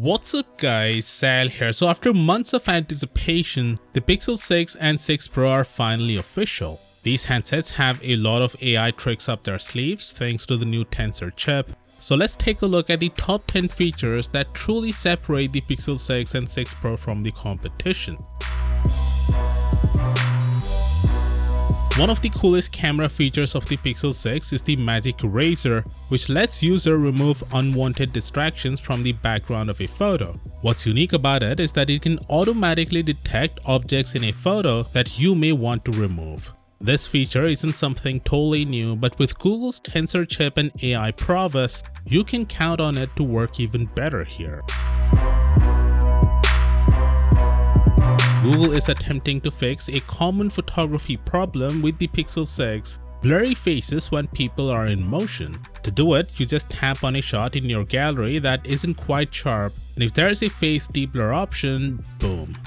What's up guys, Sal here. So after months of anticipation, the Pixel 6 and 6 Pro are finally official. These handsets have a lot of AI tricks up their sleeves thanks to the new Tensor chip. So let's take a look at the top 10 features that truly separate the Pixel 6 and 6 Pro from the competition. One of the coolest camera features of the Pixel 6 is the Magic Eraser, which lets user remove unwanted distractions from the background of a photo. What's unique about it is that it can automatically detect objects in a photo that you may want to remove. This feature isn't something totally new, but with Google's Tensor chip and AI prowess, you can count on it to work even better here. Google is attempting to fix a common photography problem with the Pixel 6, blurry faces when people are in motion. To do it, you just tap on a shot in your gallery that isn't quite sharp, and if there is a face deblur option, boom.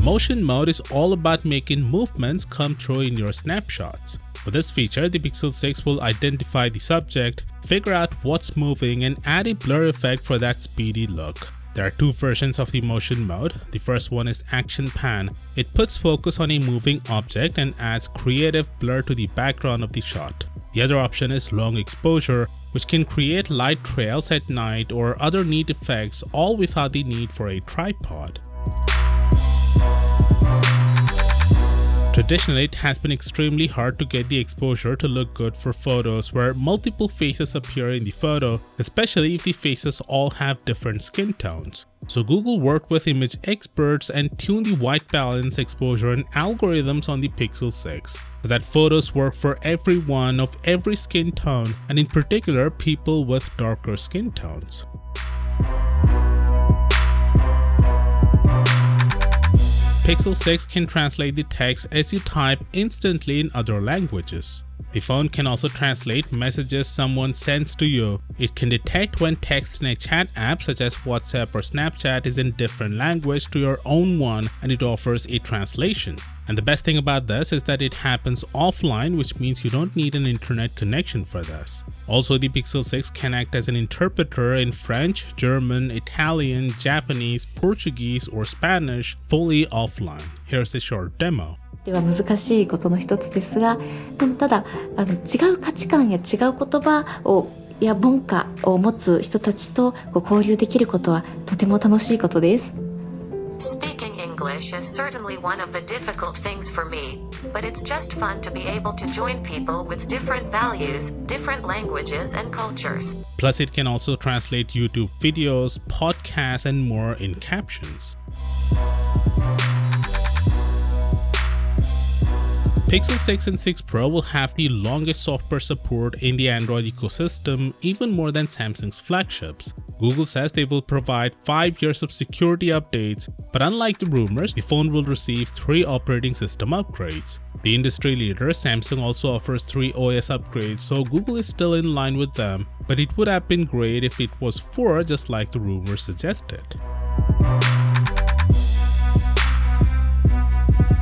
Motion mode is all about making movements come through in your snapshots. For this feature, the Pixel 6 will identify the subject, figure out what's moving, and add a blur effect for that speedy look. There are two versions of the motion mode. The first one is Action Pan. It puts focus on a moving object and adds creative blur to the background of the shot. The other option is Long Exposure, which can create light trails at night or other neat effects, all without the need for a tripod. Traditionally, it has been extremely hard to get the exposure to look good for photos where multiple faces appear in the photo, especially if the faces all have different skin tones. So Google worked with image experts and tuned the white balance, exposure, and algorithms on the Pixel 6 so that photos work for everyone of every skin tone, and in particular people with darker skin tones. Pixel 6 can translate the text as you type instantly in other languages. The phone can also translate messages someone sends to you. It can detect when text in a chat app such as WhatsApp or Snapchat is in different language to your own one, and it offers a translation. And the best thing about this is that it happens offline, which means you don't need an internet connection for this. Also, the Pixel 6 can act as an interpreter in French, German, Italian, Japanese, Portuguese, or Spanish fully offline. Here's a short demo. では難しいことの一つですが、でもただ違う価値観や違う言葉や文化を持つ人たちと交流できることはとても楽しいことです。Speaking English is certainly one of the difficult things for me, but it's just fun to be able to join people with different values, different languages and cultures. Plus, it can also translate YouTube videos, podcasts, and more in captions. Pixel 6 and 6 Pro will have the longest software support in the Android ecosystem, even more than Samsung's flagships. Google says they will provide 5 years of security updates, but unlike the rumors, the phone will receive 3 operating system upgrades. The industry leader, Samsung, also offers 3 OS upgrades, so Google is still in line with them, but it would have been great if it was 4 just like the rumors suggested.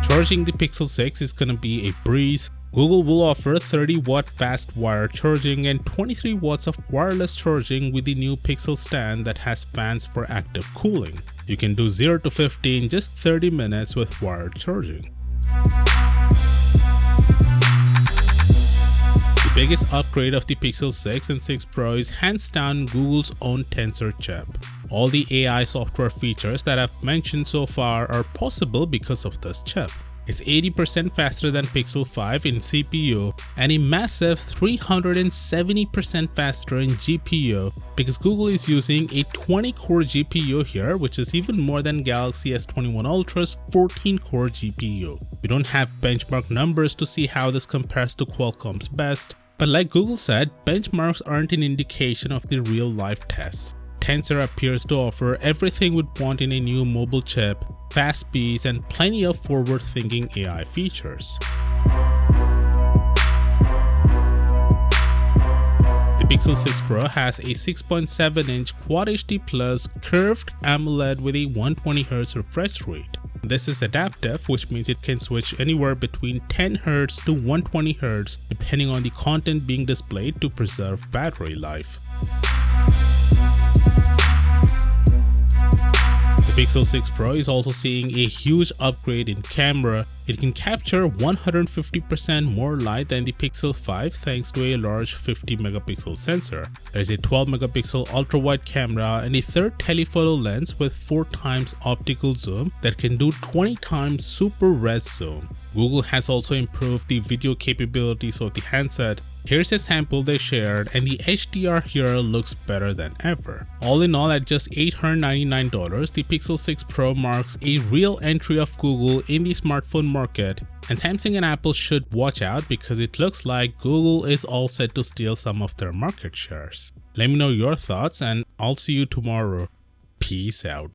Charging the Pixel 6 is gonna be a breeze. Google will offer 30-watt fast wire charging and 23 watts of wireless charging with the new Pixel stand that has fans for active cooling. You can do 0 to 50 in just 30 minutes with wired charging. The biggest upgrade of the Pixel 6 and 6 Pro is hands down Google's own Tensor chip. All the AI software features that I've mentioned so far are possible because of this chip. It's 80% faster than Pixel 5 in CPU and a massive 370% faster in GPU because Google is using a 20-core GPU here, which is even more than Galaxy S21 Ultra's 14-core GPU. We don't have benchmark numbers to see how this compares to Qualcomm's best, but like Google said, benchmarks aren't an indication of the real-life tests. Tensor appears to offer everything we'd want in a new mobile chip, fast speeds, and plenty of forward-thinking AI features. The Pixel 6 Pro has a 6.7-inch Quad HD Plus curved AMOLED with a 120Hz refresh rate. This is adaptive, which means it can switch anywhere between 10Hz to 120Hz depending on the content being displayed to preserve battery life. The Pixel 6 Pro is also seeing a huge upgrade in camera. It can capture 150% more light than the Pixel 5 thanks to a large 50 megapixel sensor. There is a 12 megapixel ultra-wide camera and a third telephoto lens with 4 times optical zoom that can do 20 times super res zoom. Google has also improved the video capabilities of the handset. Here's a sample they shared, and the HDR here looks better than ever. All in all, at just $899, the Pixel 6 Pro marks a real entry of Google in the smartphone market, and Samsung and Apple should watch out because it looks like Google is all set to steal some of their market shares. Let me know your thoughts, and I'll see you tomorrow. Peace out.